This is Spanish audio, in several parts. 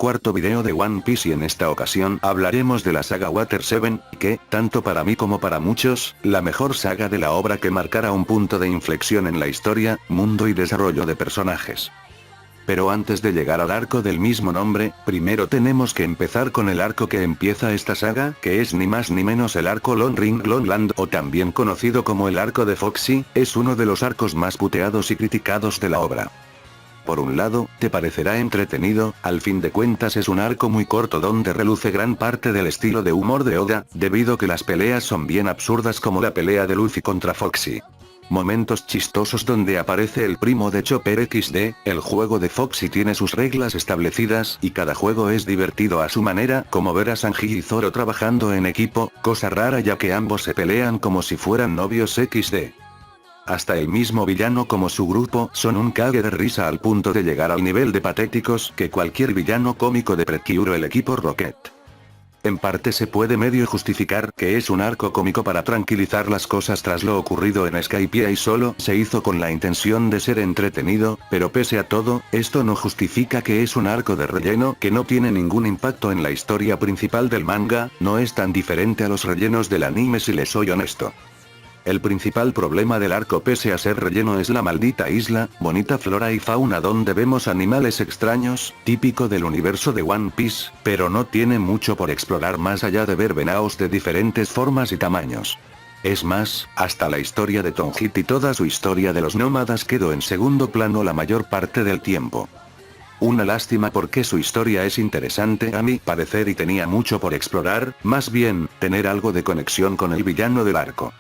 cuarto video de One Piece y en esta ocasión hablaremos de la saga Water 7, que, tanto para mí como para muchos, la mejor saga de la obra que marcará un punto de inflexión en la historia, mundo y desarrollo de personajes. Pero antes de llegar al arco del mismo nombre, primero tenemos que empezar con el arco que empieza esta saga, que es ni más ni menos el arco Long Ring Long Land o también conocido como el arco de Foxy, es uno de los arcos más puteados y criticados de la obra. Por un lado, te parecerá entretenido, al fin de cuentas es un arco muy corto donde reluce gran parte del estilo de humor de Oda, debido que las peleas son bien absurdas como la pelea de Luffy contra Foxy. Momentos chistosos donde aparece el primo de Chopper XD, el juego de Foxy tiene sus reglas establecidas y cada juego es divertido a su manera, como ver a Sanji y Zoro trabajando en equipo, cosa rara ya que ambos se pelean como si fueran novios XD. Hasta el mismo villano como su grupo son un cague de risa al punto de llegar al nivel de patéticos que cualquier villano cómico de Precure o el equipo Rocket. En parte se puede medio justificar que es un arco cómico para tranquilizar las cosas tras lo ocurrido en Skypiea y solo se hizo con la intención de ser entretenido, pero pese a todo, esto no justifica que es un arco de relleno que no tiene ningún impacto en la historia principal del manga, no es tan diferente a los rellenos del anime si les soy honesto. El principal problema del arco pese a ser relleno es la maldita isla, bonita flora y fauna donde vemos animales extraños, típico del universo de One Piece, pero no tiene mucho por explorar más allá de ver venaos de diferentes formas y tamaños. Es más, hasta la historia de Tonjit y toda su historia de los nómadas quedó en segundo plano la mayor parte del tiempo. Una lástima porque su historia es interesante a mi parecer y tenía mucho por explorar, más bien, tener algo de conexión con el villano del arco.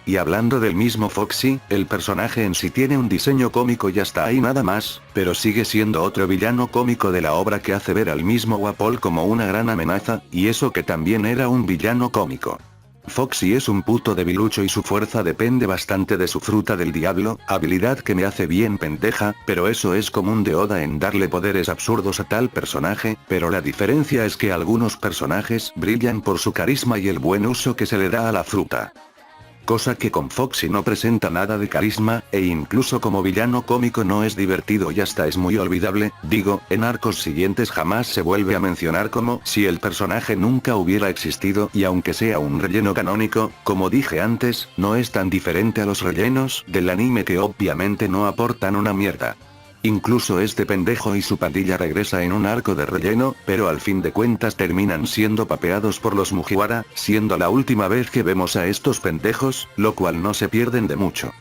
Y hablando del mismo Foxy, el personaje en sí tiene un diseño cómico y hasta ahí nada más, pero sigue siendo otro villano cómico de la obra que hace ver al mismo Wapol como una gran amenaza, y eso que también era un villano cómico. Foxy es un puto debilucho y su fuerza depende bastante de su fruta del diablo, habilidad que me hace bien pendeja, pero eso es común de Oda en darle poderes absurdos a tal personaje, pero la diferencia es que algunos personajes brillan por su carisma y el buen uso que se le da a la fruta. Cosa que con Foxy no presenta nada de carisma, e incluso como villano cómico no es divertido y hasta es muy olvidable, digo, en arcos siguientes jamás se vuelve a mencionar como si el personaje nunca hubiera existido y aunque sea un relleno canónico, como dije antes, no es tan diferente a los rellenos del anime que obviamente no aportan una mierda. Incluso este pendejo y su pandilla regresa en un arco de relleno, pero al fin de cuentas terminan siendo papeados por los Mugiwara, siendo la última vez que vemos a estos pendejos, lo cual no se pierden de mucho.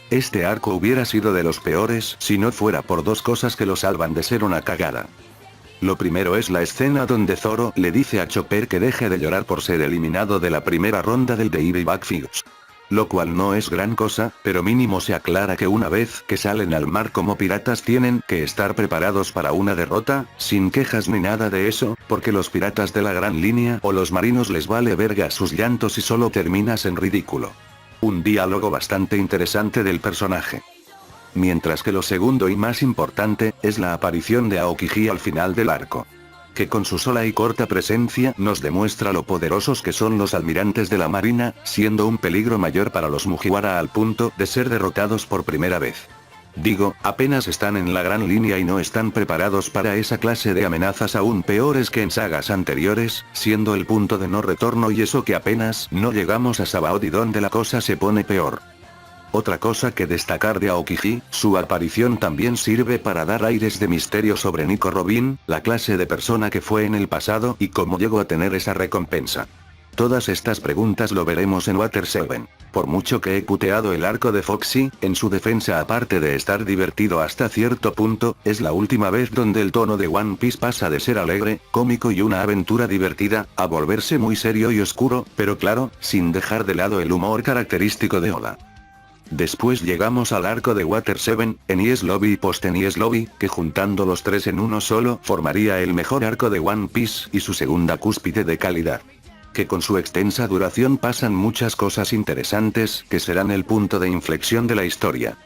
Este arco hubiera sido de los peores si no fuera por dos cosas que lo salvan de ser una cagada. Lo primero es la escena donde Zoro le dice a Chopper que deje de llorar por ser eliminado de la primera ronda del Davy Back Figures. Lo cual no es gran cosa, pero mínimo se aclara que una vez que salen al mar como piratas tienen que estar preparados para una derrota, sin quejas ni nada de eso, porque los piratas de la gran línea o los marinos les vale verga sus llantos y solo terminas en ridículo. Un diálogo bastante interesante del personaje. Mientras que lo segundo y más importante, es la aparición de Aokiji al final del arco. Que con su sola y corta presencia nos demuestra lo poderosos que son los almirantes de la marina, siendo un peligro mayor para los Mugiwara al punto de ser derrotados por primera vez. Digo, apenas están en la gran línea y no están preparados para esa clase de amenazas aún peores que en sagas anteriores, siendo el punto de no retorno y eso que apenas no llegamos a Sabaody donde la cosa se pone peor. Otra cosa que destacar de Aokiji, su aparición también sirve para dar aires de misterio sobre Nico Robin, la clase de persona que fue en el pasado y cómo llegó a tener esa recompensa. Todas estas preguntas lo veremos en Water 7. Por mucho que he puteado el arco de Foxy, en su defensa aparte de estar divertido hasta cierto punto, es la última vez donde el tono de One Piece pasa de ser alegre, cómico y una aventura divertida, a volverse muy serio y oscuro, pero claro, sin dejar de lado el humor característico de Oda. Después llegamos al arco de Water 7, Enies Lobby y Post-Enies Lobby, que juntando los tres en uno solo formaría el mejor arco de One Piece y su segunda cúspide de calidad. Que con su extensa duración pasan muchas cosas interesantes que serán el punto de inflexión de la historia.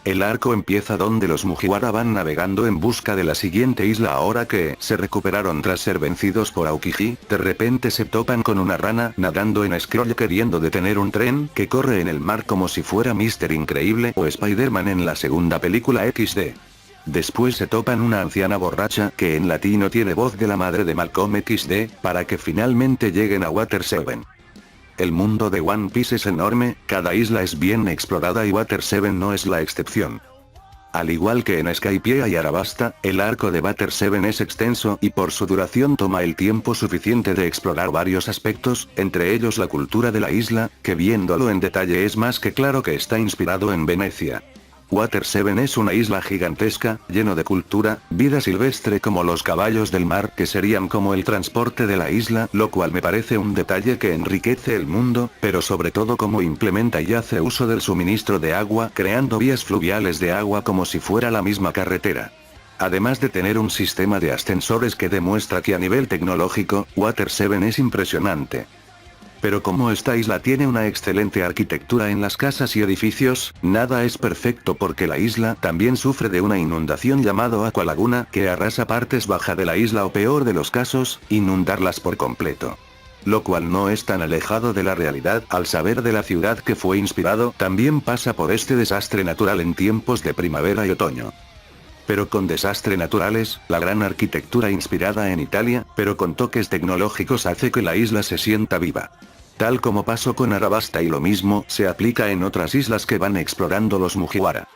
El arco empieza donde los Mugiwara van navegando en busca de la siguiente isla ahora que se recuperaron tras ser vencidos por Aokiji, de repente se topan con una rana nadando en Scroll queriendo detener un tren que corre en el mar como si fuera Mr. Increíble o Spider-Man en la segunda película XD. Después se topan una anciana borracha que en latino tiene voz de la madre de Malcolm XD, para que finalmente lleguen a Water 7. El mundo de One Piece es enorme, cada isla es bien explorada y Water 7 no es la excepción. Al igual que en Skypiea y Arabasta, el arco de Water 7 es extenso y por su duración toma el tiempo suficiente de explorar varios aspectos, entre ellos la cultura de la isla, que viéndolo en detalle es más que claro que está inspirado en Venecia. Water 7 es una isla gigantesca, lleno de cultura, vida silvestre como los caballos del mar que serían como el transporte de la isla, lo cual me parece un detalle que enriquece el mundo, pero sobre todo como implementa y hace uso del suministro de agua creando vías fluviales de agua como si fuera la misma carretera. Además de tener un sistema de ascensores que demuestra que a nivel tecnológico, Water 7 es impresionante. Pero como esta isla tiene una excelente arquitectura en las casas y edificios, nada es perfecto porque la isla también sufre de una inundación llamado Aqualaguna que arrasa partes bajas de la isla o peor de los casos, inundarlas por completo. Lo cual no es tan alejado de la realidad al saber de la ciudad que fue inspirado también pasa por este desastre natural en tiempos de primavera y otoño. Pero con desastres naturales, la gran arquitectura inspirada en Italia, pero con toques tecnológicos hace que la isla se sienta viva. Tal como pasó con Arabasta y lo mismo se aplica en otras islas que van explorando los Mugiwara.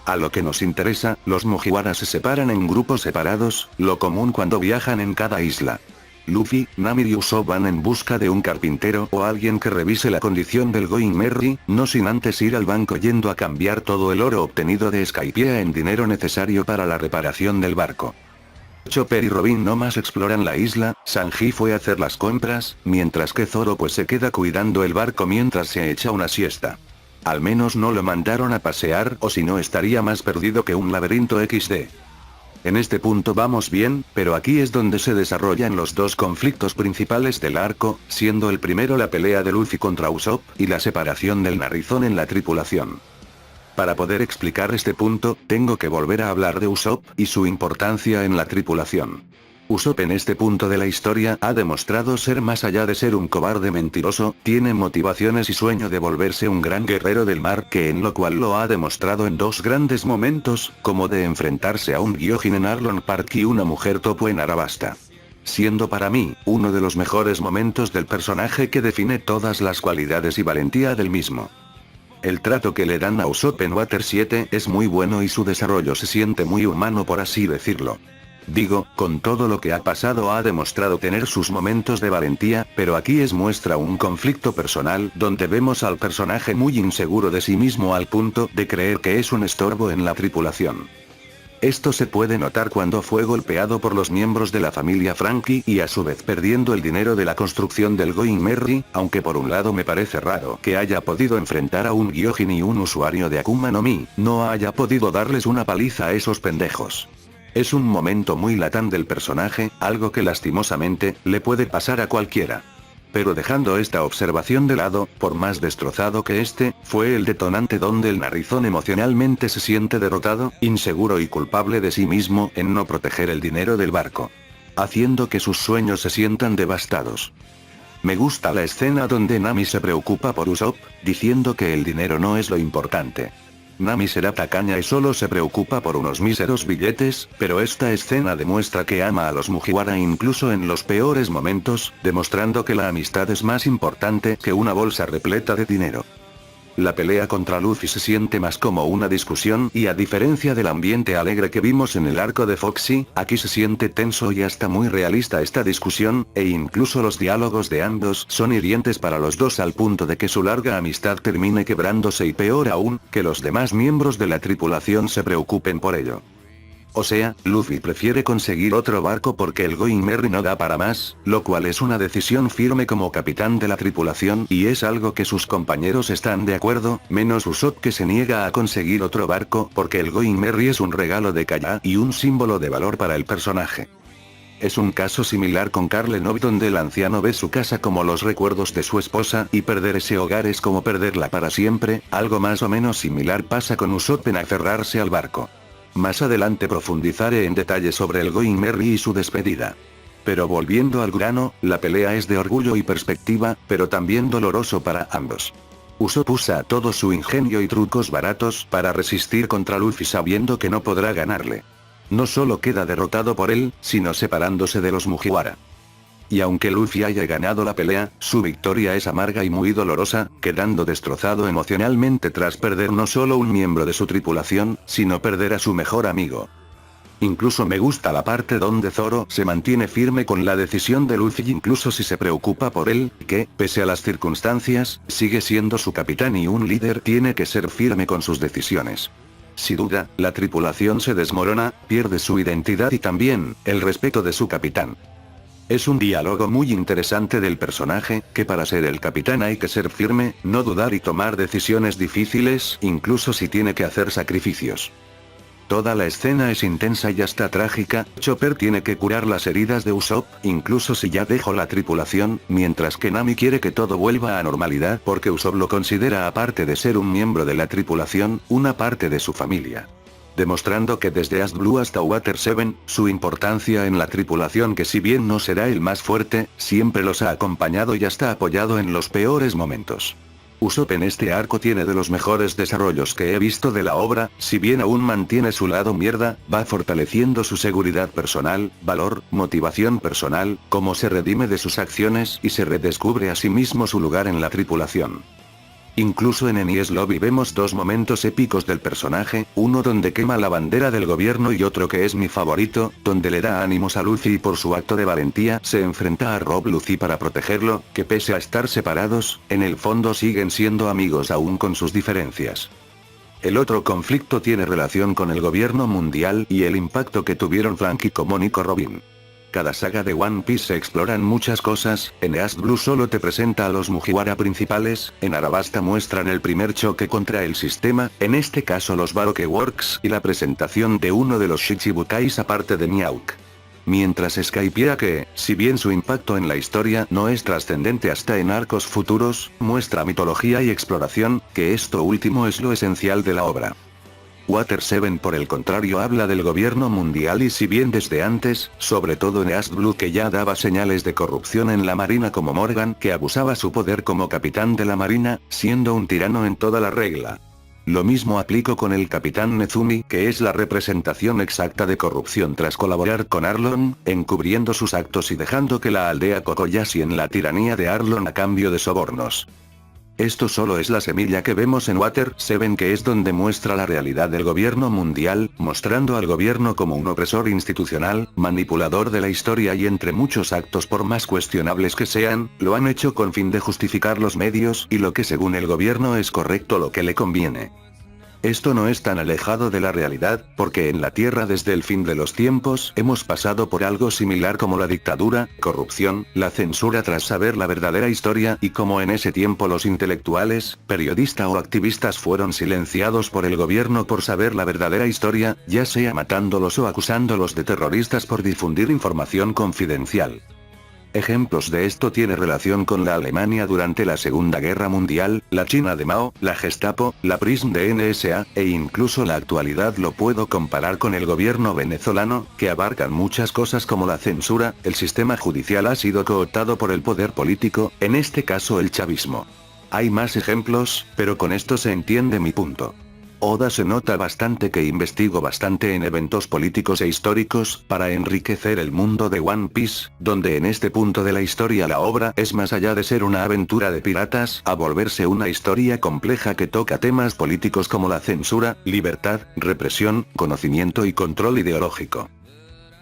A lo que nos interesa, los Mugiwara se separan en grupos separados, lo común cuando viajan en cada isla. Luffy, Nami y Usopp van en busca de un carpintero o alguien que revise la condición del Going Merry, no sin antes ir al banco yendo a cambiar todo el oro obtenido de Skypiea en dinero necesario para la reparación del barco. Chopper y Robin no más exploran la isla, Sanji fue a hacer las compras, mientras que Zoro pues se queda cuidando el barco mientras se echa una siesta. Al menos no lo mandaron a pasear o si no estaría más perdido que un laberinto XD. En este punto vamos bien, pero aquí es donde se desarrollan los dos conflictos principales del arco, siendo el primero la pelea de Luffy contra Usopp, y la separación del Narizón en la tripulación. Para poder explicar este punto, tengo que volver a hablar de Usopp y su importancia en la tripulación. Usopp en este punto de la historia ha demostrado ser más allá de ser un cobarde mentiroso, tiene motivaciones y sueño de volverse un gran guerrero del mar que en lo cual lo ha demostrado en dos grandes momentos, como de enfrentarse a un Gyojin en Arlong Park y una mujer topo en Arabasta. Siendo para mí, uno de los mejores momentos del personaje que define todas las cualidades y valentía del mismo. El trato que le dan a Usopp en Water 7 es muy bueno y su desarrollo se siente muy humano por así decirlo. Digo, con todo lo que ha pasado ha demostrado tener sus momentos de valentía, pero aquí muestra un conflicto personal donde vemos al personaje muy inseguro de sí mismo al punto de creer que es un estorbo en la tripulación. Esto se puede notar cuando fue golpeado por los miembros de la familia Franky y a su vez perdiendo el dinero de la construcción del Going Merry, aunque por un lado me parece raro que haya podido enfrentar a un Gyojin y un usuario de Akuma no Mi, no haya podido darles una paliza a esos pendejos. Es un momento muy latán del personaje, algo que lastimosamente, le puede pasar a cualquiera. Pero dejando esta observación de lado, por más destrozado que fue el detonante donde el Narizón emocionalmente se siente derrotado, inseguro y culpable de sí mismo en no proteger el dinero del barco. Haciendo que sus sueños se sientan devastados. Me gusta la escena donde Nami se preocupa por Usopp, diciendo que el dinero no es lo importante. Nami será tacaña y solo se preocupa por unos míseros billetes, pero esta escena demuestra que ama a los Mugiwara incluso en los peores momentos, demostrando que la amistad es más importante que una bolsa repleta de dinero. La pelea contra Luffy se siente más como una discusión y a diferencia del ambiente alegre que vimos en el arco de Foxy, aquí se siente tenso y hasta muy realista esta discusión, e incluso los diálogos de ambos son hirientes para los dos al punto de que su larga amistad termine quebrándose y peor aún, que los demás miembros de la tripulación se preocupen por ello. O sea, Luffy prefiere conseguir otro barco porque el Going Merry no da para más, lo cual es una decisión firme como capitán de la tripulación y es algo que sus compañeros están de acuerdo, menos Usopp que se niega a conseguir otro barco porque el Going Merry es un regalo de Kaya y un símbolo de valor para el personaje. Es un caso similar con Carl Enoch donde el anciano ve su casa como los recuerdos de su esposa y perder ese hogar es como perderla para siempre, algo más o menos similar pasa con Usopp en aferrarse al barco. Más adelante profundizaré en detalle sobre el Going Merry y su despedida. Pero volviendo al grano, la pelea es de orgullo y perspectiva, pero también doloroso para ambos. Usopp usa todo su ingenio y trucos baratos para resistir contra Luffy sabiendo que no podrá ganarle. No solo queda derrotado por él, sino separándose de los Mugiwara. Y aunque Luffy haya ganado la pelea, su victoria es amarga y muy dolorosa, quedando destrozado emocionalmente tras perder no solo un miembro de su tripulación, sino perder a su mejor amigo. Incluso me gusta la parte donde Zoro se mantiene firme con la decisión de Luffy incluso si se preocupa por él, que, pese a las circunstancias, sigue siendo su capitán y un líder tiene que ser firme con sus decisiones. Si duda, la tripulación se desmorona, pierde su identidad y también, el respeto de su capitán. Es un diálogo muy interesante del personaje, que para ser el capitán hay que ser firme, no dudar y tomar decisiones difíciles, incluso si tiene que hacer sacrificios. Toda la escena es intensa y hasta trágica. Chopper tiene que curar las heridas de Usopp, incluso si ya dejó la tripulación, mientras que Nami quiere que todo vuelva a normalidad porque Usopp lo considera, aparte de ser un miembro de la tripulación, una parte de su familia. Demostrando que desde East Blue hasta Water 7, su importancia en la tripulación, que si bien no será el más fuerte, siempre los ha acompañado y hasta apoyado en los peores momentos. Usopp en este arco tiene de los mejores desarrollos que he visto de la obra, si bien aún mantiene su lado mierda, va fortaleciendo su seguridad personal, valor, motivación personal, cómo se redime de sus acciones y se redescubre a sí mismo su lugar en la tripulación. Incluso en Enies Lobby vemos dos momentos épicos del personaje, uno donde quema la bandera del gobierno y otro que es mi favorito, donde le da ánimos a Luffy y por su acto de valentía se enfrenta a Rob Luffy para protegerlo, que pese a estar separados, en el fondo siguen siendo amigos aún con sus diferencias. El otro conflicto tiene relación con el gobierno mundial y el impacto que tuvieron Franky como Nico Robin. Cada saga de One Piece se exploran muchas cosas, en East Blue solo te presenta a los Mugiwara principales, en Arabasta muestran el primer choque contra el sistema, en este caso los Baroque Works y la presentación de uno de los Shichibukais aparte de Mihawk. Mientras Skypiea que, si bien su impacto en la historia no es trascendente hasta en arcos futuros, muestra mitología y exploración, que esto último es lo esencial de la obra. Water 7 por el contrario habla del gobierno mundial y si bien desde antes, sobre todo en East Blue que ya daba señales de corrupción en la marina como Morgan que abusaba su poder como capitán de la marina, siendo un tirano en toda la regla. Lo mismo aplico con el capitán Nezumi que es la representación exacta de corrupción tras colaborar con Arlong, encubriendo sus actos y dejando que la aldea Kokoyashi en la tiranía de Arlong a cambio de sobornos. Esto solo es la semilla que vemos en Water 7 que es donde muestra la realidad del gobierno mundial, mostrando al gobierno como un opresor institucional, manipulador de la historia y entre muchos actos por más cuestionables que sean, lo han hecho con fin de justificar los medios y lo que según el gobierno es correcto lo que le conviene. Esto no es tan alejado de la realidad, porque en la Tierra desde el fin de los tiempos hemos pasado por algo similar como la dictadura, corrupción, la censura tras saber la verdadera historia y como en ese tiempo los intelectuales, periodistas o activistas fueron silenciados por el gobierno por saber la verdadera historia, ya sea matándolos o acusándolos de terroristas por difundir información confidencial. Ejemplos de esto tiene relación con la Alemania durante la Segunda Guerra Mundial, la China de Mao, la Gestapo, la PRISM de NSA, e incluso la actualidad lo puedo comparar con el gobierno venezolano, que abarcan muchas cosas como la censura, el sistema judicial ha sido cooptado por el poder político, en este caso el chavismo. Hay más ejemplos, pero con esto se entiende mi punto. Oda se nota bastante que investigo bastante en eventos políticos e históricos, para enriquecer el mundo de One Piece, donde en este punto de la historia la obra es más allá de ser una aventura de piratas, a volverse una historia compleja que toca temas políticos como la censura, libertad, represión, conocimiento y control ideológico.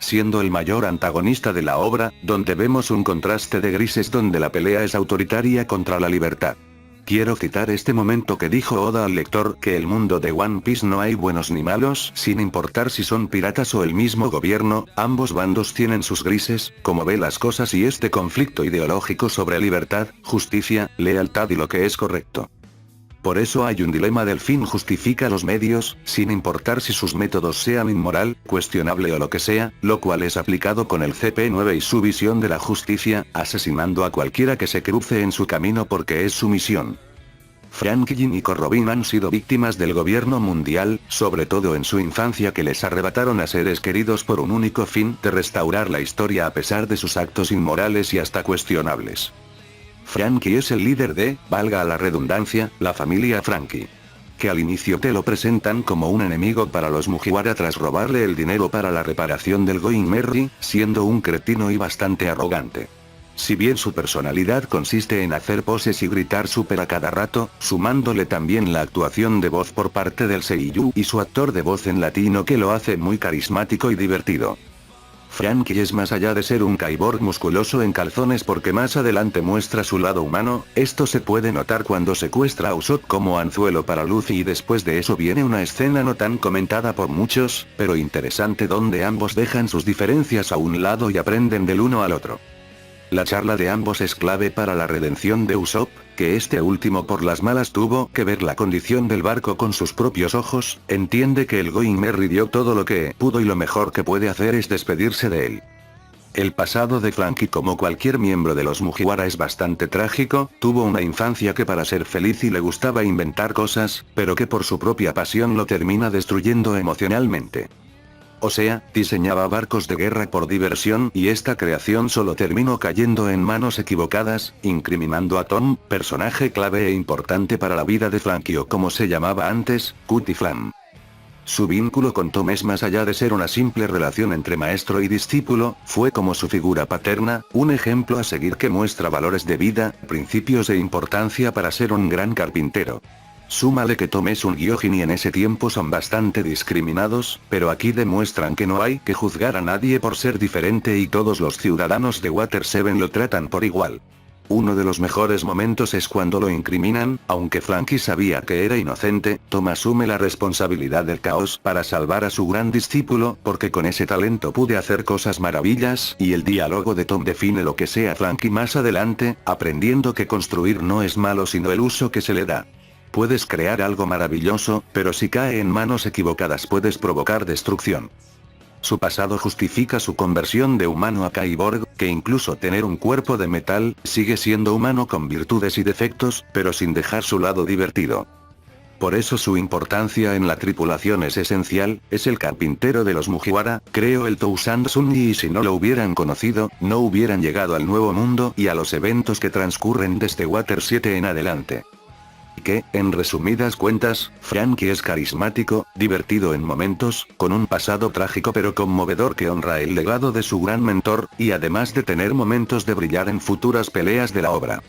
Siendo el mayor antagonista de la obra, donde vemos un contraste de grises donde la pelea es autoritaria contra la libertad. Quiero citar este momento que dijo Oda al lector que el mundo de One Piece no hay buenos ni malos, sin importar si son piratas o el mismo gobierno, ambos bandos tienen sus grises, como ve las cosas y este conflicto ideológico sobre libertad, justicia, lealtad y lo que es correcto. Por eso hay un dilema del fin justifica los medios, sin importar si sus métodos sean inmoral, cuestionable o lo que sea, lo cual es aplicado con el CP9 y su visión de la justicia, asesinando a cualquiera que se cruce en su camino porque es su misión. Franky y Nico Robin han sido víctimas del gobierno mundial, sobre todo en su infancia que les arrebataron a seres queridos por un único fin de restaurar la historia a pesar de sus actos inmorales y hasta cuestionables. Franky es el líder de, valga la redundancia, la familia Franky. Que al inicio te lo presentan como un enemigo para los Mugiwara tras robarle el dinero para la reparación del Going Merry, siendo un cretino y bastante arrogante. Si bien su personalidad consiste en hacer poses y gritar súper a cada rato, sumándole también la actuación de voz por parte del seiyuu y su actor de voz en latino que lo hace muy carismático y divertido. Franky es más allá de ser un cyborg musculoso en calzones porque más adelante muestra su lado humano, esto se puede notar cuando secuestra a Usopp como anzuelo para Luffy y después de eso viene una escena no tan comentada por muchos, pero interesante donde ambos dejan sus diferencias a un lado y aprenden del uno al otro. La charla de ambos es clave para la redención de Usopp, que este último por las malas tuvo que ver la condición del barco con sus propios ojos, entiende que el Going Merry dio todo lo que pudo y lo mejor que puede hacer es despedirse de él. El pasado de Franky como cualquier miembro de los Mugiwara es bastante trágico, tuvo una infancia que para ser feliz y le gustaba inventar cosas, pero que por su propia pasión lo termina destruyendo emocionalmente. O sea, diseñaba barcos de guerra por diversión y esta creación solo terminó cayendo en manos equivocadas, incriminando a Tom, personaje clave e importante para la vida de Franky o como se llamaba antes, Cutie Flam. Su vínculo con Tom es más allá de ser una simple relación entre maestro y discípulo, fue como su figura paterna, un ejemplo a seguir que muestra valores de vida, principios e importancia para ser un gran carpintero. Súmale que Tom es un gyojin y en ese tiempo son bastante discriminados, pero aquí demuestran que no hay que juzgar a nadie por ser diferente y todos los ciudadanos de Water 7 lo tratan por igual. Uno de los mejores momentos es cuando lo incriminan, aunque Franky sabía que era inocente, Tom asume la responsabilidad del caos para salvar a su gran discípulo, porque con ese talento pude hacer cosas maravillas, y el diálogo de Tom define lo que sea Franky más adelante, aprendiendo que construir no es malo sino el uso que se le da. Puedes crear algo maravilloso, pero si cae en manos equivocadas puedes provocar destrucción. Su pasado justifica su conversión de humano a cyborg, que incluso tener un cuerpo de metal, sigue siendo humano con virtudes y defectos, pero sin dejar su lado divertido. Por eso su importancia en la tripulación es esencial, es el carpintero de los Mugiwara, creó el Tousand Sunji y si no lo hubieran conocido, no hubieran llegado al nuevo mundo y a los eventos que transcurren desde Water 7 en adelante. Que, en resumidas cuentas, Franky es carismático, divertido en momentos, con un pasado trágico pero conmovedor que honra el legado de su gran mentor, y además de tener momentos de brillar en futuras peleas de la obra.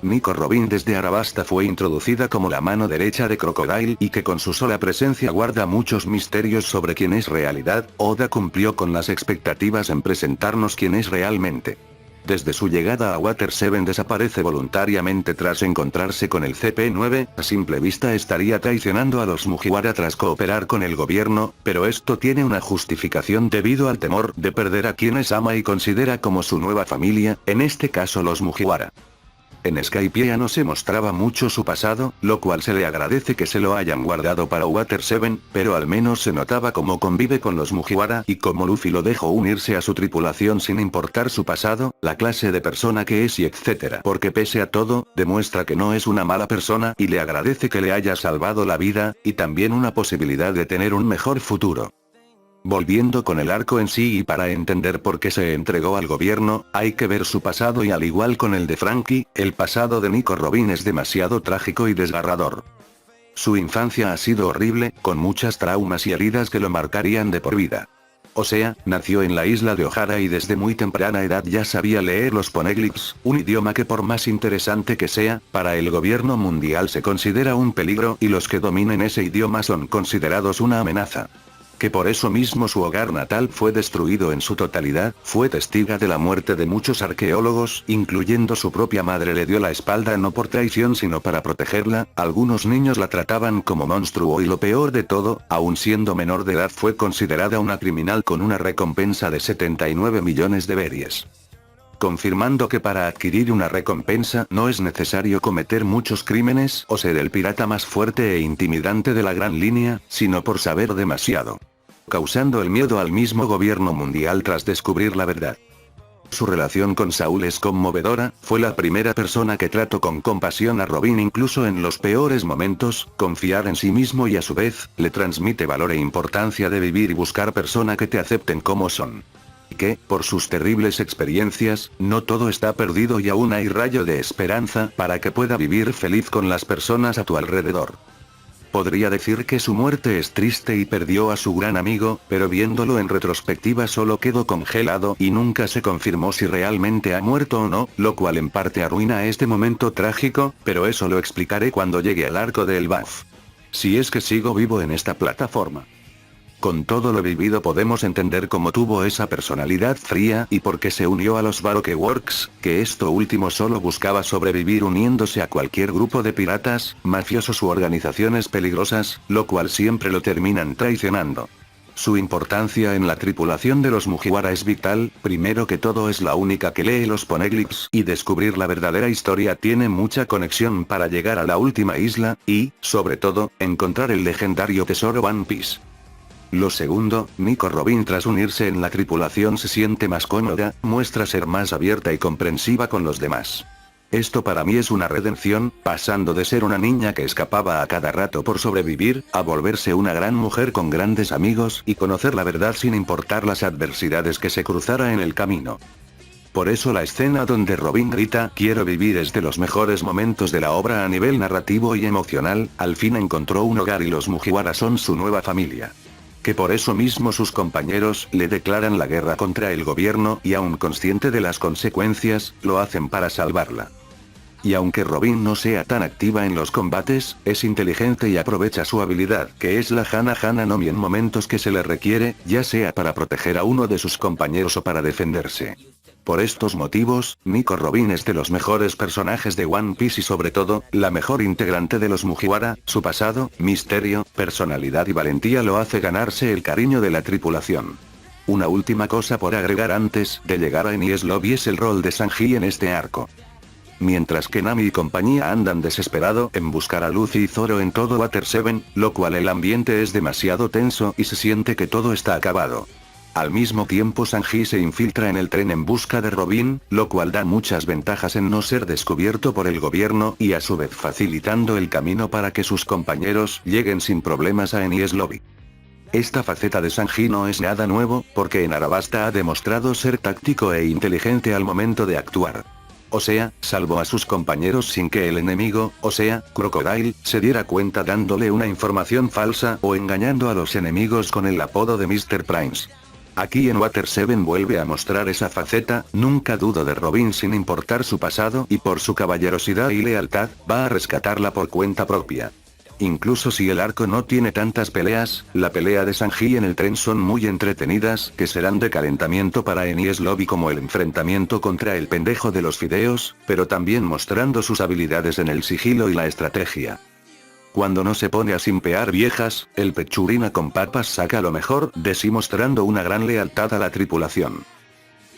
Nico Robin desde Arabasta fue introducida como la mano derecha de Crocodile y que con su sola presencia guarda muchos misterios sobre quién es realidad, Oda cumplió con las expectativas en presentarnos quién es realmente. Desde su llegada a Water 7 desaparece voluntariamente tras encontrarse con el CP9, a simple vista estaría traicionando a los Mugiwara tras cooperar con el gobierno, pero esto tiene una justificación debido al temor de perder a quienes ama y considera como su nueva familia, en este caso los Mugiwara. En Skypiea ya no se mostraba mucho su pasado, lo cual se le agradece que se lo hayan guardado para Water 7, pero al menos se notaba cómo convive con los Mugiwara y cómo Luffy lo dejó unirse a su tripulación sin importar su pasado, la clase de persona que es y etc. Porque pese a todo, demuestra que no es una mala persona y le agradece que le haya salvado la vida, y también una posibilidad de tener un mejor futuro. Volviendo con el arco en sí y para entender por qué se entregó al gobierno, hay que ver su pasado y al igual con el de Franky, el pasado de Nico Robin es demasiado trágico y desgarrador. Su infancia ha sido horrible, con muchas traumas y heridas que lo marcarían de por vida. O sea, nació en la isla de Ohara y desde muy temprana edad ya sabía leer los poneglyphs, un idioma que por más interesante que sea, para el gobierno mundial se considera un peligro y los que dominen ese idioma son considerados una amenaza. Que por eso mismo su hogar natal fue destruido en su totalidad, fue testiga de la muerte de muchos arqueólogos, incluyendo su propia madre le dio la espalda no por traición sino para protegerla, algunos niños la trataban como monstruo y lo peor de todo, aun siendo menor de edad fue considerada una criminal con una recompensa de 79 millones de beries. Confirmando que para adquirir una recompensa no es necesario cometer muchos crímenes o ser el pirata más fuerte e intimidante de la gran línea, sino por saber demasiado. Causando el miedo al mismo gobierno mundial tras descubrir la verdad. Su relación con Saul es conmovedora, fue la primera persona que trató con compasión a Robin incluso en los peores momentos, confiar en sí mismo y a su vez, le transmite valor e importancia de vivir y buscar personas que te acepten como son. que, por sus terribles experiencias, no todo está perdido y aún hay rayo de esperanza para que pueda vivir feliz con las personas a tu alrededor. Podría decir que su muerte es triste y perdió a su gran amigo, pero viéndolo en retrospectiva solo quedó congelado y nunca se confirmó si realmente ha muerto o no, lo cual en parte arruina este momento trágico, pero eso lo explicaré cuando llegue al arco de Elbaf. Si es que sigo vivo en esta plataforma. Con todo lo vivido podemos entender cómo tuvo esa personalidad fría y por qué se unió a los Baroque Works, que esto último solo buscaba sobrevivir uniéndose a cualquier grupo de piratas, mafiosos u organizaciones peligrosas, lo cual siempre lo terminan traicionando. Su importancia en la tripulación de los Mugiwara es vital, primero que todo es la única que lee los poneglyphs y descubrir la verdadera historia tiene mucha conexión para llegar a la última isla, y, sobre todo, encontrar el legendario tesoro One Piece. Lo segundo, Nico Robin tras unirse en la tripulación se siente más cómoda, muestra ser más abierta y comprensiva con los demás. Esto para mí es una redención, pasando de ser una niña que escapaba a cada rato por sobrevivir, a volverse una gran mujer con grandes amigos y conocer la verdad sin importar las adversidades que se cruzara en el camino. Por eso la escena donde Robin grita "quiero vivir" es de los mejores momentos de la obra a nivel narrativo y emocional, al fin encontró un hogar y los Mugiwara son su nueva familia. Que por eso mismo sus compañeros le declaran la guerra contra el gobierno y aun consciente de las consecuencias, lo hacen para salvarla. Y aunque Robin no sea tan activa en los combates, es inteligente y aprovecha su habilidad, que es la Hana Hana no Mi en momentos que se le requiere, ya sea para proteger a uno de sus compañeros o para defenderse. Por estos motivos, Nico Robin es de los mejores personajes de One Piece y sobre todo, la mejor integrante de los Mugiwara, su pasado, misterio, personalidad y valentía lo hace ganarse el cariño de la tripulación. Una última cosa por agregar antes de llegar a Enies Lobby es el rol de Sanji en este arco. Mientras que Nami y compañía andan desesperado en buscar a Luffy y Zoro en todo Water 7, lo cual el ambiente es demasiado tenso y se siente que todo está acabado. Al mismo tiempo Sanji se infiltra en el tren en busca de Robin, lo cual da muchas ventajas en no ser descubierto por el gobierno y a su vez facilitando el camino para que sus compañeros lleguen sin problemas a Enies Lobby. Esta faceta de Sanji no es nada nuevo, porque en Arabasta ha demostrado ser táctico e inteligente al momento de actuar. O sea, salvó a sus compañeros sin que el enemigo, o sea, Crocodile, se diera cuenta dándole una información falsa o engañando a los enemigos con el apodo de Mr. Primes. Aquí en Water 7 vuelve a mostrar esa faceta, nunca dudo de Robin sin importar su pasado y por su caballerosidad y lealtad, va a rescatarla por cuenta propia. Incluso si el arco no tiene tantas peleas, la pelea de Sanji en el tren son muy entretenidas, que serán de calentamiento para Enies Lobby como el enfrentamiento contra el pendejo de los fideos, pero también mostrando sus habilidades en el sigilo y la estrategia. Cuando no se pone a simpear viejas, el pechurina con papas saca lo mejor de sí mostrando una gran lealtad a la tripulación.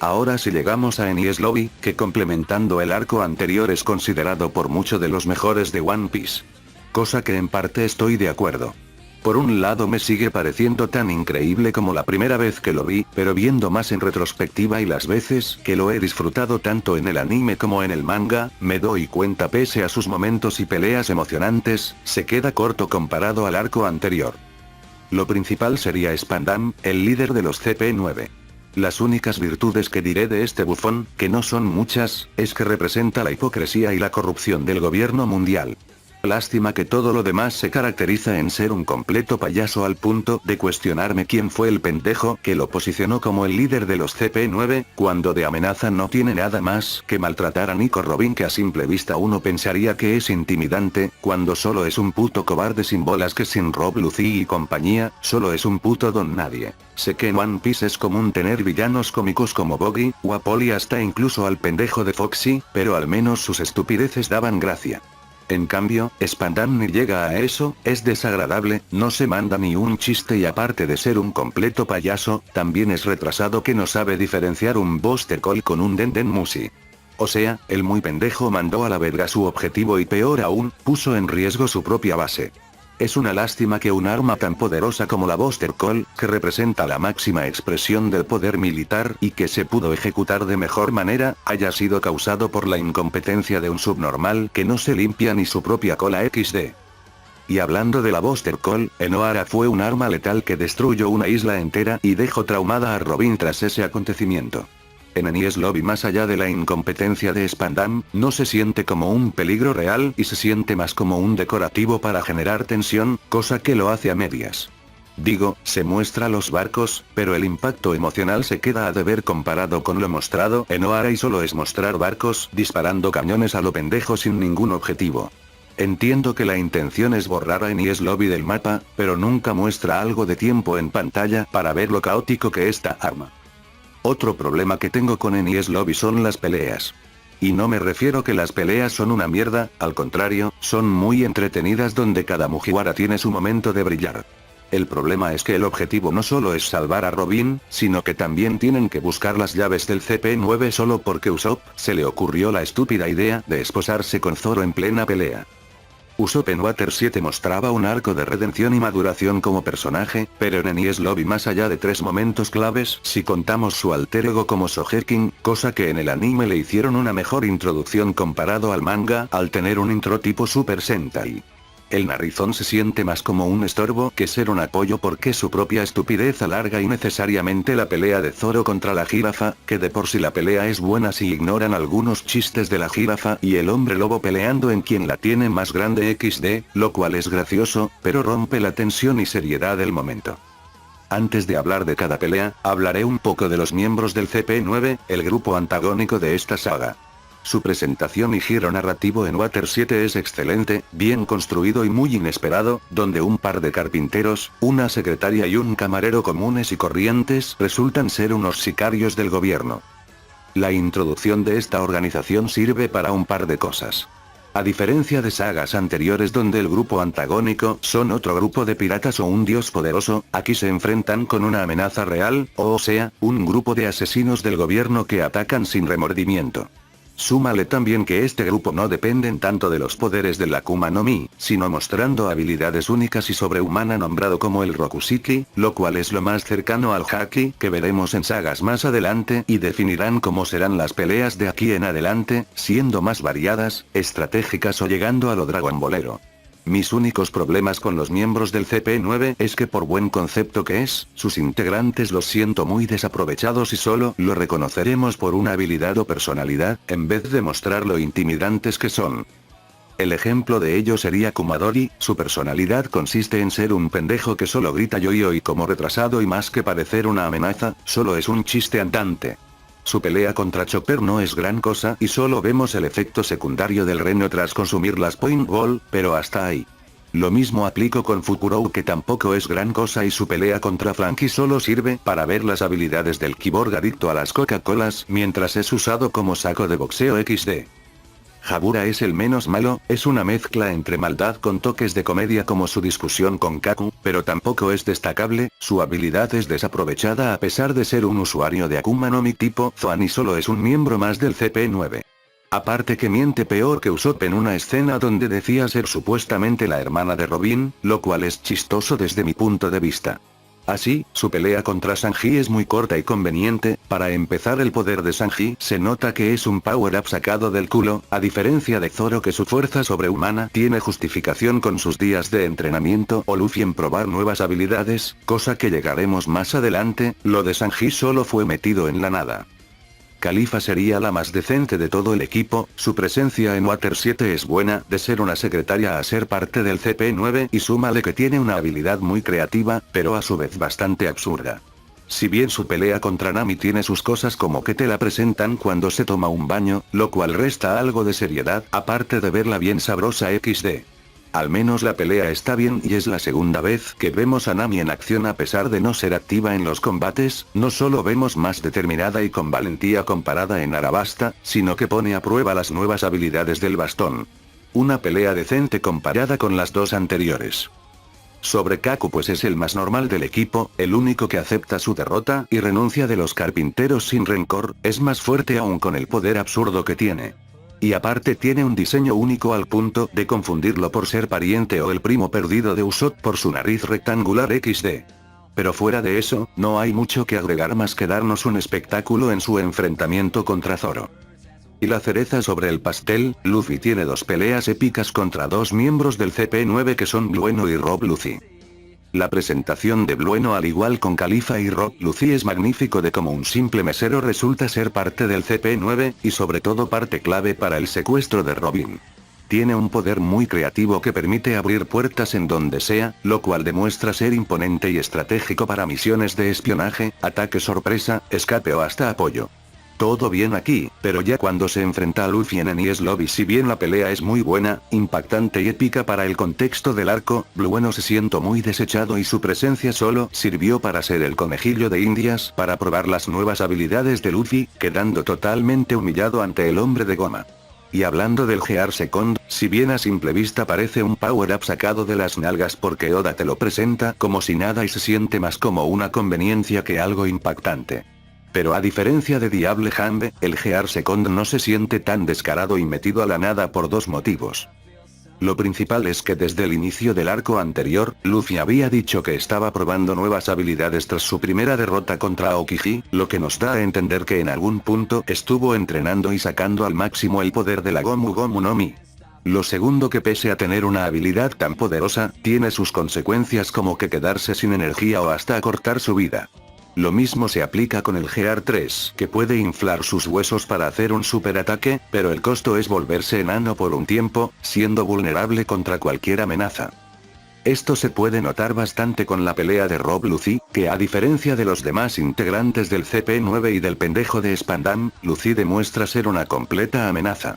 Ahora si llegamos a Enies Lobby, que complementando el arco anterior es considerado por muchos de los mejores de One Piece. Cosa que en parte estoy de acuerdo. Por un lado me sigue pareciendo tan increíble como la primera vez que lo vi, pero viendo más en retrospectiva y las veces que lo he disfrutado tanto en el anime como en el manga, me doy cuenta pese a sus momentos y peleas emocionantes, se queda corto comparado al arco anterior. Lo principal sería Spandam, el líder de los CP9. Las únicas virtudes que diré de este bufón, que no son muchas, es que representa la hipocresía y la corrupción del gobierno mundial. Lástima que todo lo demás se caracteriza en ser un completo payaso al punto de cuestionarme quién fue el pendejo que lo posicionó como el líder de los CP9, cuando de amenaza no tiene nada más que maltratar a Nico Robin, que a simple vista uno pensaría que es intimidante, cuando solo es un puto cobarde sin bolas que sin Rob Lucy y compañía, solo es un puto don nadie. Sé que en One Piece es común tener villanos cómicos como Boggy, Wapol y hasta incluso al pendejo de Foxy, pero al menos sus estupideces daban gracia. En cambio, Spandam ni llega a eso, es desagradable, no se manda ni un chiste y aparte de ser un completo payaso, también es retrasado que no sabe diferenciar un Buster Call con un Denden Mushi. O sea, el muy pendejo mandó a la verga su objetivo y peor aún, puso en riesgo su propia base. Es una lástima que un arma tan poderosa como la Buster Call, que representa la máxima expresión del poder militar y que se pudo ejecutar de mejor manera, haya sido causado por la incompetencia de un subnormal que no se limpia ni su propia cola XD. Y hablando de la Buster Call, Enohara fue un arma letal que destruyó una isla entera y dejó traumada a Robin tras ese acontecimiento. En Enies Lobby, más allá de la incompetencia de Spandam, no se siente como un peligro real y se siente más como un decorativo para generar tensión, cosa que lo hace a medias. Digo, se muestra los barcos, pero el impacto emocional se queda a deber comparado con lo mostrado en Enohara y solo es mostrar barcos disparando cañones a lo pendejo sin ningún objetivo. Entiendo que la intención es borrar a Enies Lobby del mapa, pero nunca muestra algo de tiempo en pantalla para ver lo caótico que esta arma. Otro problema que tengo con Enies Lobby son las peleas. Y no me refiero que las peleas son una mierda, al contrario, son muy entretenidas donde cada Mugiwara tiene su momento de brillar. El problema es que el objetivo no solo es salvar a Robin, sino que también tienen que buscar las llaves del CP9 solo porque Usopp se le ocurrió la estúpida idea de esposarse con Zoro en plena pelea. Usopp en Water 7 mostraba un arco de redención y maduración como personaje, pero en Enies Lobby más allá de 3 momentos claves si contamos su alter ego como Sogeking, cosa que en el anime le hicieron una mejor introducción comparado al manga al tener un intro tipo Super Sentai. El narizón se siente más como un estorbo que ser un apoyo porque su propia estupidez alarga innecesariamente la pelea de Zoro contra la jirafa, que de por sí la pelea es buena si ignoran algunos chistes de la jirafa y el hombre lobo peleando en quien la tiene más grande XD, lo cual es gracioso, pero rompe la tensión y seriedad del momento. Antes de hablar de cada pelea, hablaré un poco de los miembros del CP9, el grupo antagónico de esta saga. Su presentación y giro narrativo en Water 7 es excelente, bien construido y muy inesperado, donde un par de carpinteros, una secretaria y un camarero comunes y corrientes resultan ser unos sicarios del gobierno. La introducción de esta organización sirve para un par de cosas. A diferencia de sagas anteriores donde el grupo antagónico son otro grupo de piratas o un dios poderoso, aquí se enfrentan con una amenaza real, o sea, un grupo de asesinos del gobierno que atacan sin remordimiento. Súmale también que este grupo no dependen tanto de los poderes del Akuma no Mi, sino mostrando habilidades únicas y sobrehumana nombrado como el Rokushiki, lo cual es lo más cercano al Haki que veremos en sagas más adelante y definirán cómo serán las peleas de aquí en adelante, siendo más variadas, estratégicas o llegando a lo Dragon Ballero. Mis únicos problemas con los miembros del CP9 es que por buen concepto que es, sus integrantes los siento muy desaprovechados y solo lo reconoceremos por una habilidad o personalidad, en vez de mostrar lo intimidantes que son. El ejemplo de ello sería Kumadori, su personalidad consiste en ser un pendejo que solo grita yo y como retrasado y más que parecer una amenaza, solo es un chiste andante. Su pelea contra Chopper no es gran cosa y solo vemos el efecto secundario del reno tras consumir las Point Ball, pero hasta ahí. Lo mismo aplico con Fukurou que tampoco es gran cosa y su pelea contra Franky solo sirve para ver las habilidades del cyborg adicto a las Coca-Colas mientras es usado como saco de boxeo XD. Jabura es el menos malo, es una mezcla entre maldad con toques de comedia como su discusión con Kaku, pero tampoco es destacable, su habilidad es desaprovechada a pesar de ser un usuario de Akuma no Mi tipo Zoan y solo es un miembro más del CP9. Aparte que miente peor que Usopp en una escena donde decía ser supuestamente la hermana de Robin, lo cual es chistoso desde mi punto de vista. Así, su pelea contra Sanji es muy corta y conveniente. Para empezar, el poder de Sanji se nota que es un power-up sacado del culo, a diferencia de Zoro que su fuerza sobrehumana tiene justificación con sus días de entrenamiento o Luffy en probar nuevas habilidades, cosa que llegaremos más adelante. Lo de Sanji solo fue metido en la nada. Califa sería la más decente de todo el equipo, su presencia en Water 7 es buena, de ser una secretaria a ser parte del CP9 y súmale que tiene una habilidad muy creativa, pero a su vez bastante absurda. Si bien su pelea contra Nami tiene sus cosas como que te la presentan cuando se toma un baño, lo cual resta algo de seriedad, aparte de verla bien sabrosa XD. Al menos la pelea está bien y es la segunda vez que vemos a Nami en acción a pesar de no ser activa en los combates, no solo vemos más determinada y con valentía comparada en Arabasta, sino que pone a prueba las nuevas habilidades del bastón. Una pelea decente comparada con las dos anteriores. Sobre Kaku pues es el más normal del equipo, el único que acepta su derrota y renuncia de los carpinteros sin rencor, es más fuerte aún con el poder absurdo que tiene. Y aparte tiene un diseño único al punto de confundirlo por ser pariente o el primo perdido de Usopp por su nariz rectangular XD. Pero fuera de eso, no hay mucho que agregar más que darnos un espectáculo en su enfrentamiento contra Zoro. Y la cereza sobre el pastel, Luffy tiene dos peleas épicas contra dos miembros del CP9 que son Blueno y Rob Lucy. La presentación de Blueno al igual con Califa y Rob Lucy es magnífico de cómo un simple mesero resulta ser parte del CP9, y sobre todo parte clave para el secuestro de Robin. Tiene un poder muy creativo que permite abrir puertas en donde sea, lo cual demuestra ser imponente y estratégico para misiones de espionaje, ataque sorpresa, escape o hasta apoyo. Todo bien aquí, pero ya cuando se enfrenta a Luffy en Enies Lobby, si bien la pelea es muy buena, impactante y épica para el contexto del arco, Blueno se siente muy desechado y su presencia solo sirvió para ser el conejillo de Indias para probar las nuevas habilidades de Luffy, quedando totalmente humillado ante el hombre de goma. Y hablando del Gear Second, si bien a simple vista parece un power-up sacado de las nalgas porque Oda te lo presenta como si nada y se siente más como una conveniencia que algo impactante. Pero a diferencia de Diable Jambe, el Gear Second no se siente tan descarado y metido a la nada por dos motivos. Lo principal es que desde el inicio del arco anterior, Luffy había dicho que estaba probando nuevas habilidades tras su primera derrota contra Aokiji, lo que nos da a entender que en algún punto estuvo entrenando y sacando al máximo el poder de la Gomu Gomu no Mi. Lo segundo, que pese a tener una habilidad tan poderosa, tiene sus consecuencias como que quedarse sin energía o hasta acortar su vida. Lo mismo se aplica con el Gear 3, que puede inflar sus huesos para hacer un superataque, pero el costo es volverse enano por un tiempo, siendo vulnerable contra cualquier amenaza. Esto se puede notar bastante con la pelea de Rob Lucy, que a diferencia de los demás integrantes del CP9 y del pendejo de Spandam, Lucy demuestra ser una completa amenaza.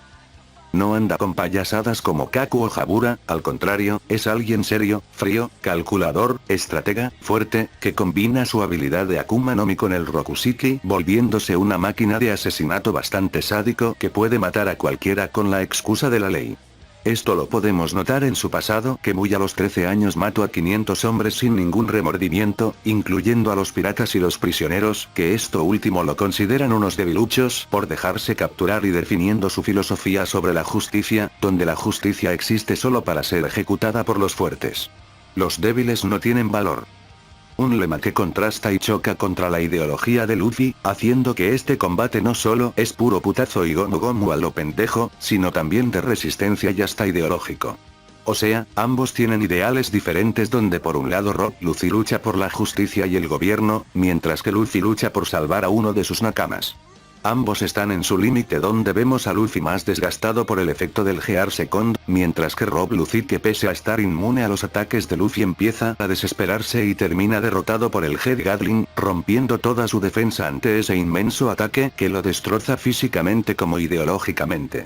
No anda con payasadas como Kaku o Jabura, al contrario, es alguien serio, frío, calculador, estratega, fuerte, que combina su habilidad de Akuma no Mi con el Rokushiki, volviéndose una máquina de asesinato bastante sádico que puede matar a cualquiera con la excusa de la ley. Esto lo podemos notar en su pasado, que muy a los 13 años mató a 500 hombres sin ningún remordimiento, incluyendo a los piratas y los prisioneros, que esto último lo consideran unos debiluchos por dejarse capturar, y definiendo su filosofía sobre la justicia, donde la justicia existe solo para ser ejecutada por los fuertes. Los débiles no tienen valor. Un lema que contrasta y choca contra la ideología de Luffy, haciendo que este combate no solo es puro putazo y gomu gomu a lo pendejo, sino también de resistencia y hasta ideológico. O sea, ambos tienen ideales diferentes, donde por un lado Rob Lucy lucha por la justicia y el gobierno, mientras que Luffy lucha por salvar a uno de sus nakamas. Ambos están en su límite, donde vemos a Luffy más desgastado por el efecto del Gear Second, mientras que Rob Lucy, que pese a estar inmune a los ataques de Luffy, empieza a desesperarse y termina derrotado por el Head Gatling, rompiendo toda su defensa ante ese inmenso ataque que lo destroza físicamente como ideológicamente.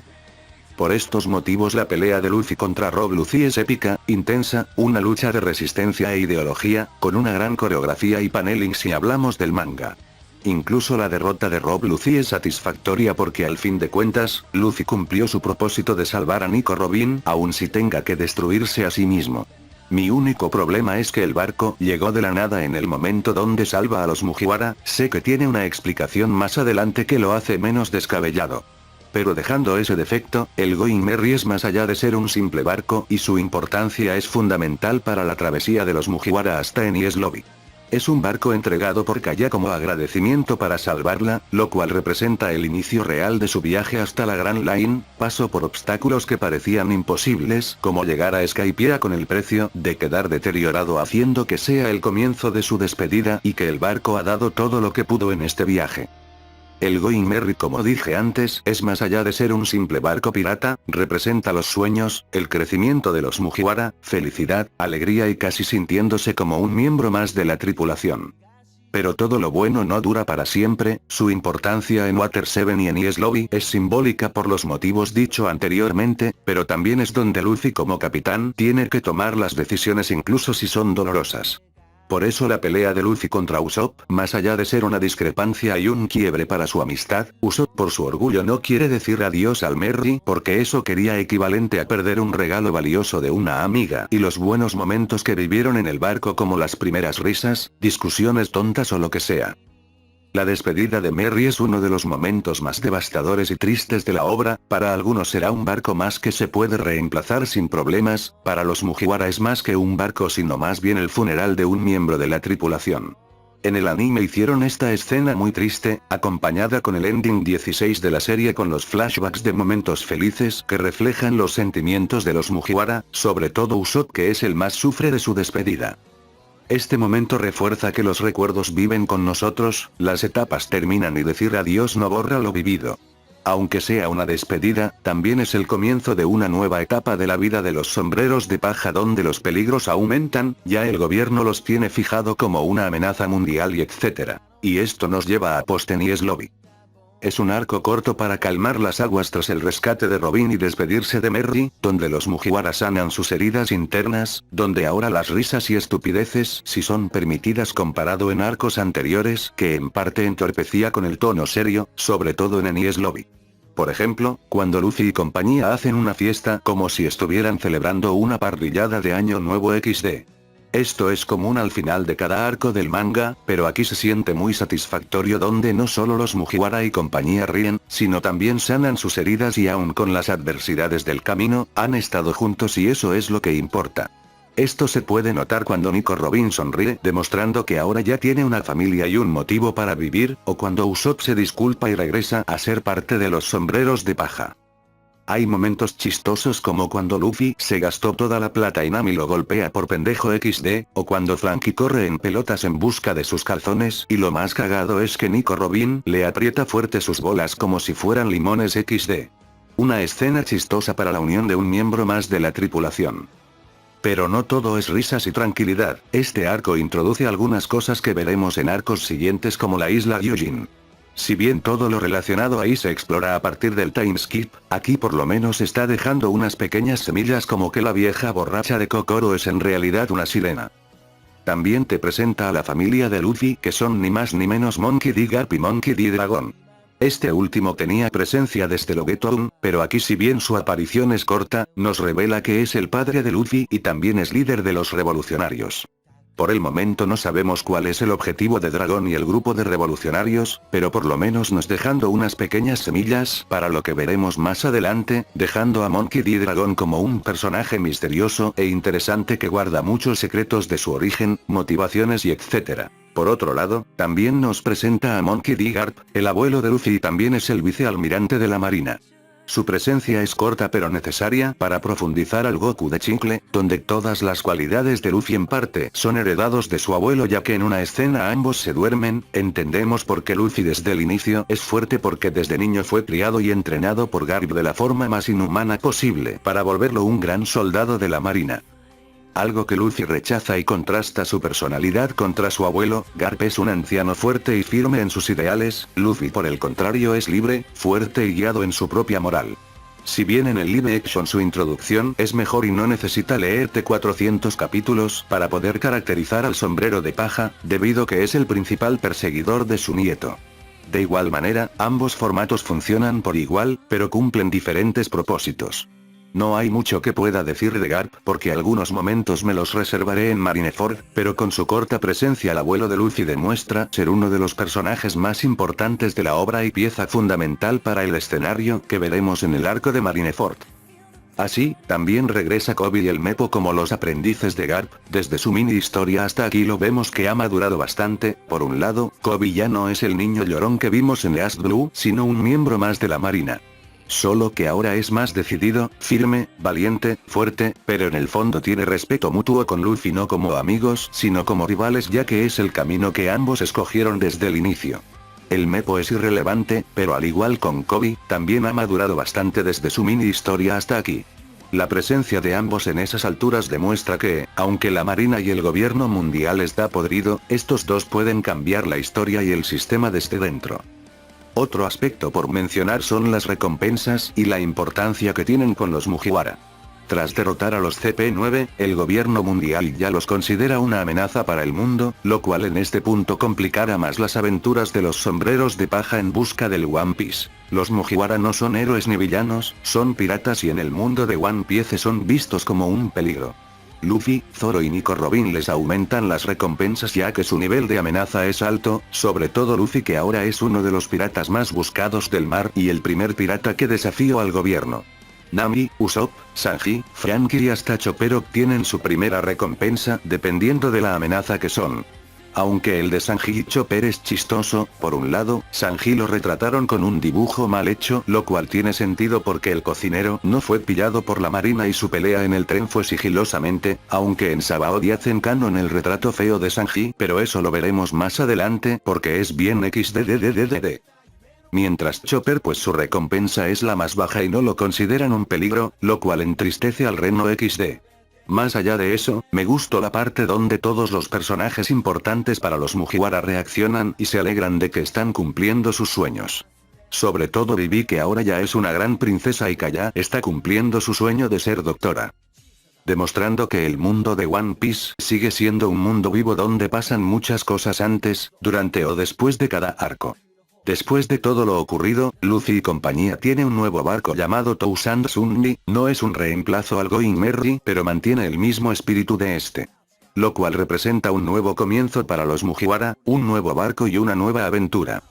Por estos motivos la pelea de Luffy contra Rob Lucy es épica, intensa, una lucha de resistencia e ideología, con una gran coreografía y paneling si hablamos del manga. Incluso la derrota de Rob Lucy es satisfactoria porque al fin de cuentas, Luffy cumplió su propósito de salvar a Nico Robin, aun si tenga que destruirse a sí mismo. Mi único problema es que el barco llegó de la nada en el momento donde salva a los Mugiwara. Sé que tiene una explicación más adelante que lo hace menos descabellado. Pero dejando ese defecto, el Going Merry es más allá de ser un simple barco, y su importancia es fundamental para la travesía de los Mugiwara hasta Enies Lobby. Es un barco entregado por Kaya como agradecimiento para salvarla, lo cual representa el inicio real de su viaje hasta la Grand Line, paso por obstáculos que parecían imposibles, como llegar a Skypiea con el precio de quedar deteriorado, haciendo que sea el comienzo de su despedida, y que el barco ha dado todo lo que pudo en este viaje. El Going Merry, como dije antes, es más allá de ser un simple barco pirata, representa los sueños, el crecimiento de los Mugiwara, felicidad, alegría y casi sintiéndose como un miembro más de la tripulación. Pero todo lo bueno no dura para siempre, su importancia en Water 7 y en Enies Lobby es simbólica por los motivos dicho anteriormente, pero también es donde Luffy como capitán tiene que tomar las decisiones incluso si son dolorosas. Por eso la pelea de Luffy contra Usopp, más allá de ser una discrepancia y un quiebre para su amistad, Usopp por su orgullo no quiere decir adiós al Merry, porque eso sería equivalente a perder un regalo valioso de una amiga y los buenos momentos que vivieron en el barco, como las primeras risas, discusiones tontas o lo que sea. La despedida de Merry es uno de los momentos más devastadores y tristes de la obra. Para algunos será un barco más que se puede reemplazar sin problemas, para los Mugiwara es más que un barco sino más bien el funeral de un miembro de la tripulación. En el anime hicieron esta escena muy triste, acompañada con el ending 16 de la serie con los flashbacks de momentos felices que reflejan los sentimientos de los Mugiwara, sobre todo Usopp que es el más sufre de su despedida. Este momento refuerza que los recuerdos viven con nosotros, las etapas terminan y decir adiós no borra lo vivido. Aunque sea una despedida, también es el comienzo de una nueva etapa de la vida de los sombreros de paja donde los peligros aumentan, ya el gobierno los tiene fijado como una amenaza mundial y etc. Y esto nos lleva a Posten Lobby. Es un arco corto para calmar las aguas tras el rescate de Robin y despedirse de Merry, donde los Mugiwara sanan sus heridas internas, donde ahora las risas y estupideces sí son permitidas comparado en arcos anteriores que en parte entorpecía con el tono serio, sobre todo en Enies Lobby. Por ejemplo, cuando Luffy y compañía hacen una fiesta como si estuvieran celebrando una parrillada de Año Nuevo XD. Esto es común al final de cada arco del manga, pero aquí se siente muy satisfactorio donde no solo los Mugiwara y compañía ríen, sino también sanan sus heridas y aun con las adversidades del camino, han estado juntos y eso es lo que importa. Esto se puede notar cuando Nico Robin sonríe demostrando que ahora ya tiene una familia y un motivo para vivir, o cuando Usopp se disculpa y regresa a ser parte de los sombreros de paja. Hay momentos chistosos como cuando Luffy se gastó toda la plata y Nami lo golpea por pendejo XD, o cuando Franky corre en pelotas en busca de sus calzones y lo más cagado es que Nico Robin le aprieta fuerte sus bolas como si fueran limones XD. Una escena chistosa para la unión de un miembro más de la tripulación. Pero no todo es risas y tranquilidad, este arco introduce algunas cosas que veremos en arcos siguientes como la isla Gyojin. Si bien todo lo relacionado ahí se explora a partir del timeskip, aquí por lo menos está dejando unas pequeñas semillas como que la vieja borracha de Kokoro es en realidad una sirena. También te presenta a la familia de Luffy que son ni más ni menos Monkey D. Garp y Monkey D. Dragon. Este último tenía presencia desde Loguetown, pero aquí si bien su aparición es corta, nos revela que es el padre de Luffy y también es líder de los revolucionarios. Por el momento no sabemos cuál es el objetivo de Dragon y el grupo de revolucionarios, pero por lo menos nos dejando unas pequeñas semillas para lo que veremos más adelante, dejando a Monkey D. Dragon como un personaje misterioso e interesante que guarda muchos secretos de su origen, motivaciones y etc. Por otro lado, también nos presenta a Monkey D. Garp, el abuelo de Luffy y también es el vicealmirante de la marina. Su presencia es corta pero necesaria para profundizar al Goku de Chicle, donde todas las cualidades de Luffy en parte son heredados de su abuelo ya que en una escena ambos se duermen, entendemos por qué Luffy desde el inicio es fuerte porque desde niño fue criado y entrenado por Garp de la forma más inhumana posible para volverlo un gran soldado de la marina. Algo que Luffy rechaza y contrasta su personalidad contra su abuelo, Garp es un anciano fuerte y firme en sus ideales, Luffy por el contrario es libre, fuerte y guiado en su propia moral. Si bien en el live action su introducción es mejor y no necesita leerte 400 capítulos para poder caracterizar al sombrero de paja, debido que es el principal perseguidor de su nieto. De igual manera, ambos formatos funcionan por igual, pero cumplen diferentes propósitos. No hay mucho que pueda decir de Garp porque algunos momentos me los reservaré en Marineford, pero con su corta presencia el abuelo de Luffy demuestra ser uno de los personajes más importantes de la obra y pieza fundamental para el escenario que veremos en el arco de Marineford. Así, también regresa Koby y el Meppo como los aprendices de Garp, desde su mini historia hasta aquí lo vemos que ha madurado bastante, por un lado, Koby ya no es el niño llorón que vimos en East Blue, sino un miembro más de la marina. Solo que ahora es más decidido, firme, valiente, fuerte, pero en el fondo tiene respeto mutuo con Luffy no como amigos, sino como rivales ya que es el camino que ambos escogieron desde el inicio. El Meppo es irrelevante, pero al igual con Koby, también ha madurado bastante desde su mini historia hasta aquí. La presencia de ambos en esas alturas demuestra que, aunque la marina y el gobierno mundial está podrido, estos dos pueden cambiar la historia y el sistema desde dentro. Otro aspecto por mencionar son las recompensas y la importancia que tienen con los Mugiwara. Tras derrotar a los CP9, el gobierno mundial ya los considera una amenaza para el mundo, lo cual en este punto complicará más las aventuras de los sombreros de paja en busca del One Piece. Los Mugiwara no son héroes ni villanos, son piratas y en el mundo de One Piece son vistos como un peligro. Luffy, Zoro y Nico Robin les aumentan las recompensas ya que su nivel de amenaza es alto, sobre todo Luffy que ahora es uno de los piratas más buscados del mar y el primer pirata que desafió al gobierno. Nami, Usopp, Sanji, Franky y hasta Chopper obtienen su primera recompensa dependiendo de la amenaza que son. Aunque el de Sanji y Chopper es chistoso, por un lado, Sanji lo retrataron con un dibujo mal hecho, lo cual tiene sentido porque el cocinero no fue pillado por la marina y su pelea en el tren fue sigilosamente, aunque en Sabaody hacen canon el retrato feo de Sanji, pero eso lo veremos más adelante, porque es bien xddddd. Mientras Chopper pues su recompensa es la más baja y no lo consideran un peligro, lo cual entristece al Reno XD. Más allá de eso, me gustó la parte donde todos los personajes importantes para los Mugiwara reaccionan y se alegran de que están cumpliendo sus sueños. Sobre todo Vivi, que ahora ya es una gran princesa, y Kaya está cumpliendo su sueño de ser doctora. Demostrando que el mundo de One Piece sigue siendo un mundo vivo donde pasan muchas cosas antes, durante o después de cada arco. Después de todo lo ocurrido, Luffy y compañía tiene un nuevo barco llamado Toussaint Sunny, no es un reemplazo al Going Merry, pero mantiene el mismo espíritu de este. Lo cual representa un nuevo comienzo para los Mugiwara, un nuevo barco y una nueva aventura.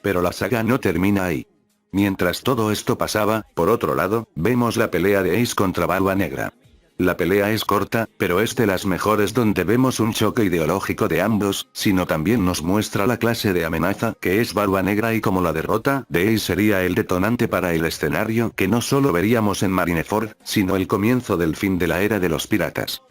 Pero la saga no termina ahí. Mientras todo esto pasaba, por otro lado, vemos la pelea de Ace contra Barba Negra. La pelea es corta, pero es de las mejores donde vemos un choque ideológico de ambos, sino también nos muestra la clase de amenaza que es Barba Negra y como la derrota de Ace sería el detonante para el escenario que no solo veríamos en Marineford, sino el comienzo del fin de la era de los piratas.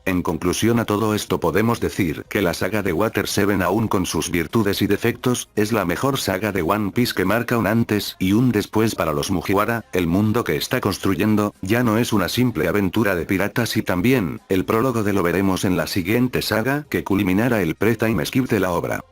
En conclusión a todo esto podemos decir que la saga de Water 7, aún con sus virtudes y defectos, es la mejor saga de One Piece que marca un antes y un después para los Mugiwara. El mundo que está construyendo, ya no es una simple aventura de piratas, y también, el prólogo de lo veremos en la siguiente saga que culminará el pre-time skip de la obra.